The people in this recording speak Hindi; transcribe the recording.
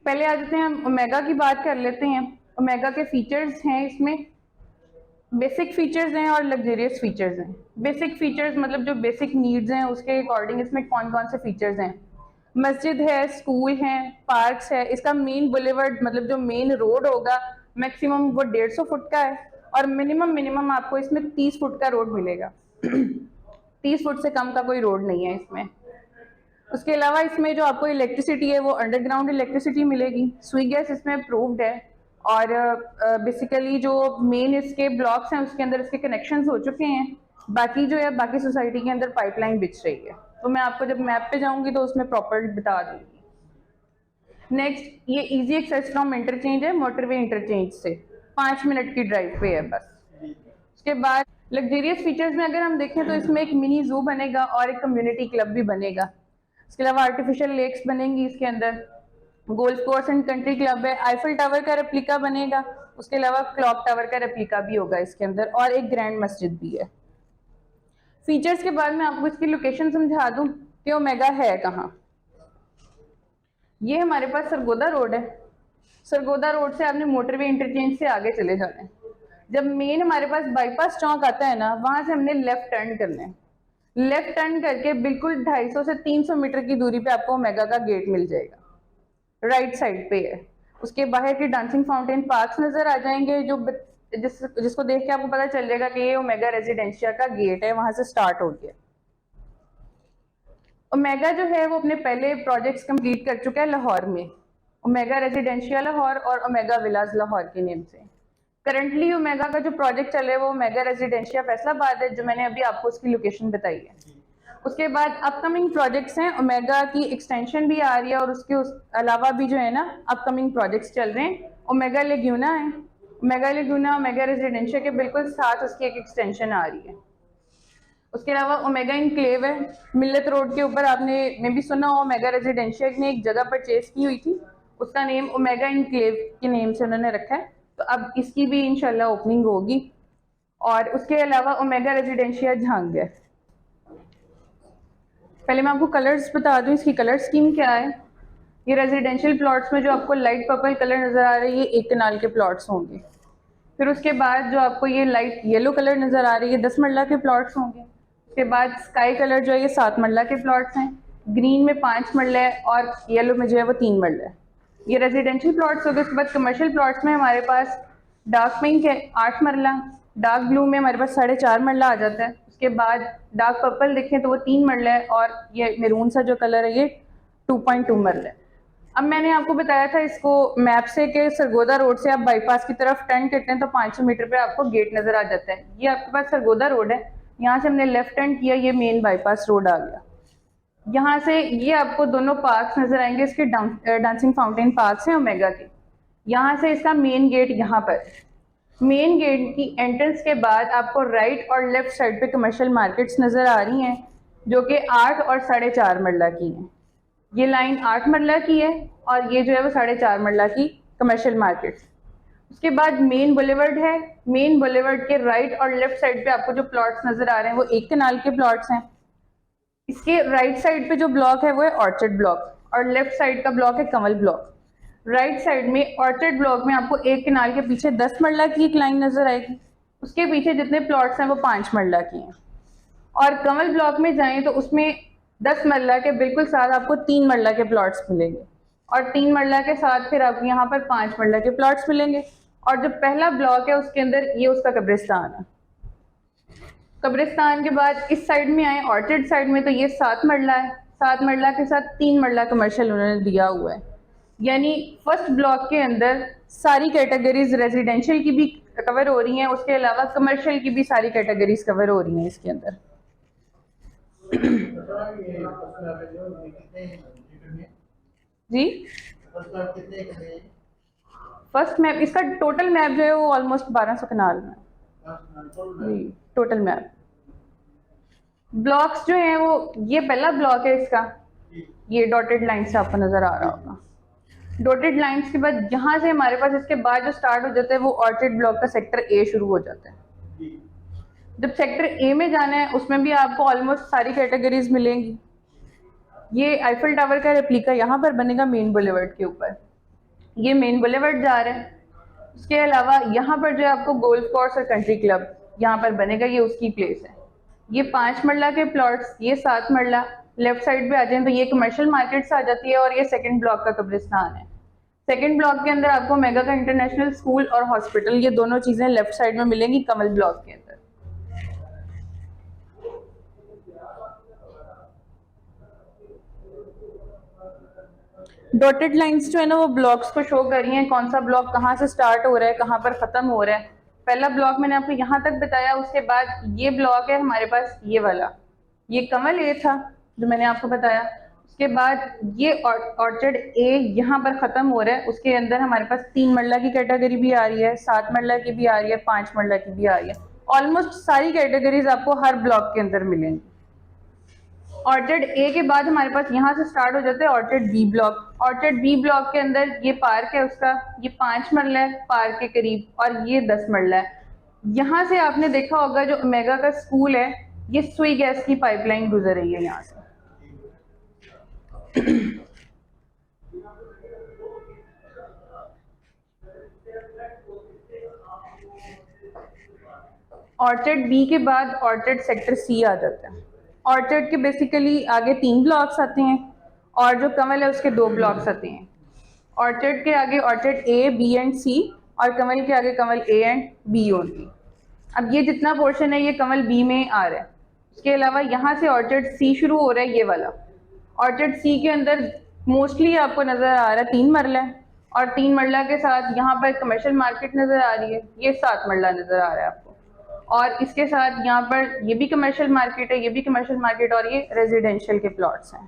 पहले आ जाते हैं, हम ओमेगा की बात कर लेते हैं। ओमेगा के फीचर्स हैं, इसमें बेसिक फीचर्स हैं और लग्जरियस फीचर्स हैं। बेसिक फीचर्स मतलब जो बेसिक नीड्स हैं उसके अकॉर्डिंग इसमें कौन कौन से फीचर्स हैं। मस्जिद है, स्कूल है, पार्क्स है। इसका मेन बुलेवर्ड मतलब जो मेन रोड होगा मैक्सिमम वो 150 फुट का है और मिनिमम मिनिमम आपको इसमें 30 फुट का रोड मिलेगा। 30 फुट से कम का कोई रोड नहीं है इसमें। उसके अलावा इसमें जो आपको इलेक्ट्रिसिटी है वो अंडरग्राउंड इलेक्ट्रिसिटी मिलेगी। स्वी गैस इसमें अप्रूव्ड है और बेसिकली जो मेन इसके ब्लॉक्स हैं उसके अंदर इसके कनेक्शंस हो चुके हैं। बाकी जो है बाकी सोसाइटी के अंदर पाइपलाइन बिछ रही है, तो मैं आपको जब मैप पे जाऊंगी तो उसमें प्रॉपर बता दूंगी। नेक्स्ट, ये इजी एक्सेस फ्रॉम इंटरचेंज है, मोटरवे इंटरचेंज से 5 मिनट की ड्राइव पे है बस। उसके बाद लग्जरियस फीचर्स में अगर हम देखें तो इसमें एक मिनी जू बनेगा और एक कम्युनिटी क्लब भी बनेगा। इसके अलावा आर्टिफिशियल लेक्स बनेंगी इसके अंदर, golf course and country club है, आईफल टावर का रेप्लिका बनेगा। उसके अलावा क्लॉक टावर का रेप्लिका भी होगा इसके अंदर और एक ग्रैंड मस्जिद भी है। फीचर्स के बाद मैं आपको इसकी लोकेशन समझा दूं कि ओमेगा है कहाँ। ये हमारे पास सरगोदा रोड है। सरगोदा रोड से आपने मोटरवे इंटरचेंज से आगे चले जाना है। जब मेन हमारे पास बाईपास चौक आता है ना, वहां से हमने लेफ्ट टर्न करना है। लेफ्ट टर्न करके बिल्कुल 250 से 300 मीटर की दूरी पे आपको ओमेगा का गेट मिल जाएगा, राइट साइड पे है। उसके बाहर के डांसिंग फाउंटेन पार्क्स नजर आ जाएंगे, जो जिसको देख के आपको पता चल जाएगा कि ये ओमेगा रेजिडेंशिया का गेट है, वहां से स्टार्ट हो गया। ओमेगा जो है वो अपने पहले प्रोजेक्ट्स कंप्लीट कर चुका है लाहौर में, ओमेगा रेजिडेंशिया लाहौर और ओमेगा विलाज लाहौर के नेम से। करंटली ओमेगा का जो प्रोजेक्ट चल रहा है वो ओमेगा रेजिडेंशिया फैसलाबाद है, जो मैंने अभी आपको उसकी लोकेशन बताई है। उसके बाद अपकमिंग प्रोजेक्ट्स हैं, ओमेगा की एक्सटेंशन भी आ रही है और उसके अलावा भी जो है ना अपकमिंग प्रोजेक्ट्स चल रहे हैं। ओमेगा लेग्यूना है, ओमेगा लेग्यूना ओमेगा रेजिडेंशिया के बिल्कुल साथ उसकी एक एक्सटेंशन आ रही है। उसके अलावा ओमेगा इनक्लेव है, मिल्लत रोड के ऊपर आपने मे भी सुना हो, ओमेगा रेजिडेंशिया ने एक जगह परचेज की हुई थी, उसका नेम ओमेगा इनक्लेव के नेम से उन्होंने रखा है। तो अब इसकी भी इंशाल्लाह ओपनिंग होगी। और उसके अलावा ओमेगा रेजिडेंशिया झांग है। पहले मैं आपको कलर्स बता दूं, इसकी कलर स्कीम क्या है। ये रेजिडेंशियल प्लॉट्स में जो आपको लाइट पर्पल कलर नजर आ रही है, ये एक कनाल के प्लॉट्स होंगे। फिर उसके बाद जो आपको ये लाइट येलो कलर नजर आ रही है 10 मरला के प्लॉट्स होंगे। उसके बाद स्काई कलर जो है ये 7 मरला के प्लॉट्स हैं। ग्रीन में 5 मरला है और येलो में जो है वो 3 मरला है। ये रेजिडेंशियल प्लॉट्स हो गए। उसके बाद कमर्शियल प्लॉट्स में हमारे पास डार्क पिंक है 8 मरला, डार्क ब्लू में हमारे पास 4.5 मरला आ जाता है। उसके बाद डार्क पर्पल देखें तो वो 3 मरला है और ये मेरून सा जो कलर है ये 2.2 मरला है। अब मैंने आपको बताया था इसको मैप से कि सरगोदा रोड से आप बाईपास की तरफ टर्न करते हैं तो 500 मीटर पे आपको गेट नजर आ जाता है। ये आपके पास सरगोदा रोड है, यहाँ से हमने लेफ्ट टर्न किया, ये मेन बाईपास रोड आ गया। यहाँ से ये आपको दोनों पार्क्स नजर आएंगे, इसके डांसिंग फाउंटेन पार्क्स हैं ओमेगा के। यहाँ से इसका मेन गेट यहाँ पर। मेन गेट की एंट्रेंस के बाद आपको राइट और लेफ्ट साइड पे कमर्शियल मार्केट्स नजर आ रही हैं, जो कि 8 और 4.5 मरला की हैं। ये लाइन 8 मरला की है और ये जो है वो 4.5 मरला की कमर्शियल मार्केट। उसके बाद मेन बुलेवर्ड है। मेन बुलेवर्ड के राइट और लेफ्ट साइड पे आपको जो प्लॉट्स नजर आ रहे हैं वो एक कनाल के प्लॉट्स हैं। इसके राइट साइड पे जो ब्लॉक है वो है ऑर्चर्ड ब्लॉक और लेफ्ट साइड का ब्लॉक है कमल ब्लॉक। राइट साइड में ऑर्चर्ड ब्लॉक में आपको एक कनाल के पीछे 10 मरला की एक लाइन नजर आएगी। उसके पीछे जितने प्लॉट्स हैं वो 5 मरला की हैं। और कमल ब्लॉक में जाएं तो उसमें 10 मरला के बिल्कुल साथ आपको 3 मरला के प्लॉट्स मिलेंगे और 3 मरला के साथ फिर आपको यहाँ पर 5 मरला के प्लॉट्स मिलेंगे। और जो पहला ब्लॉक है उसके अंदर ये उसका कब्रिस्तान है। कब्रिस्तान के बाद इस साइड में आए ऑर्चिड साइड में तो ये 7 मरला है। 7 मरला के साथ 3 मरला कमर्शियल उन्होंने दिया हुआ है। यानी फर्स्ट ब्लॉक के अंदर सारी कैटेगरीज रेजिडेंशियल की भी कवर हो रही हैं, उसके अलावा कमर्शियल की भी सारी कैटेगरीज कवर हो रही हैं इसके अंदर। जी फर्स्ट मैप, इसका टोटल मैप जो है वो ऑलमोस्ट 1200 कनाल में जी टोटल मैप। ब्लॉक्स जो हैं वो ये पहला ब्लॉक है इसका, ये डॉटेड लाइन से आपको नजर आ रहा होगा। डॉटेड लाइंस के बाद यहाँ से हमारे पास इसके बाद जो स्टार्ट हो जाता है वो ऑर्चिड ब्लॉक का सेक्टर ए शुरू हो जाता है। जब सेक्टर ए में जाना है उसमें भी आपको ऑलमोस्ट सारी कैटेगरीज मिलेंगी। ये आईफल टावर का रेप्लिका यहाँ पर बनेगा मेन बुलेवर्ड के ऊपर। ये मेन बुलेवर्ड जा रहा है। उसके अलावा यहाँ पर जो है आपको गोल्फ कोर्स और कंट्री क्लब यहाँ पर बनेगा, ये उसकी प्लेस है। ये 5 मरला के प्लॉट्स, ये 7 मरला लेफ्ट साइड पे आ जाए तो ये कमर्शियल मार्केट्स आ जाती है और ये सेकंड ब्लॉक का कब्रिस्तान है। सेकंड ब्लॉक के अंदर आपको मेगा का इंटरनेशनल स्कूल और हॉस्पिटल, ये दोनों चीजें लेफ्ट साइड में मिलेंगी कमल ब्लॉक के अंदर। डॉटेड लाइंस जो है ना वो ब्लॉक्स को शो कर रही हैं, कौन सा ब्लॉक कहाँ से स्टार्ट हो रहा है, कहाँ पर खत्म हो रहा है। पहला ब्लॉक मैंने आपको यहाँ तक बताया, उसके बाद ये ब्लॉक है हमारे पास ये वाला, ये कमल ए था जो मैंने आपको बताया। उसके बाद ये ऑर्चर्ड ए यहाँ पर खत्म हो रहा है, उसके अंदर हमारे पास 3 मरला की कैटेगरी भी आ रही है, 7 मरला की भी आ रही है, 5 मरला की भी आ रही है। ऑलमोस्ट सारी कैटेगरीज आपको हर ब्लॉक के अंदर मिलेंगी। ऑर्चर्ड ए के बाद हमारे पास यहाँ से स्टार्ट हो जाता है orchard B block. Orchard B block के अंदर ये पार्क है उसका, ये 5 मरला है पार्क के करीब, और ये 10 मरला है। यहाँ से आपने देखा होगा जो ओमेगा का स्कूल है, ये सुई गैस की पाइपलाइन गुजर रही है यहाँ से। ऑर्चर्ड बी के बाद ऑर्चर्ड सेक्टर सी आ जाता है। ऑर्चर्ड के बेसिकली आगे 3 ब्लॉक्स आते हैं और जो कमल है उसके 2 ब्लॉक्स आते हैं। ऑर्चर्ड के आगे ऑर्चर्ड ए बी एंड सी और कमल के आगे कमल ए एंड बी ओनली। अब ये जितना पोर्शन है ये कमल बी में आ रहा है। उसके अलावा यहाँ से ऑर्चर्ड सी शुरू हो रहा है, ये वाला ऑर्चर्ड सी के अंदर मोस्टली आपको नजर आ रहा है 3 मरला है, और 3 मरला के साथ यहाँ पर कमर्शियल मार्केट नजर आ रही है, ये 7 मरला नजर आ रहा है आपको, और इसके साथ यहाँ पर ये भी कमर्शियल मार्केट है, ये भी कमर्शियल मार्केट, और ये रेजिडेंशियल के प्लॉट्स हैं।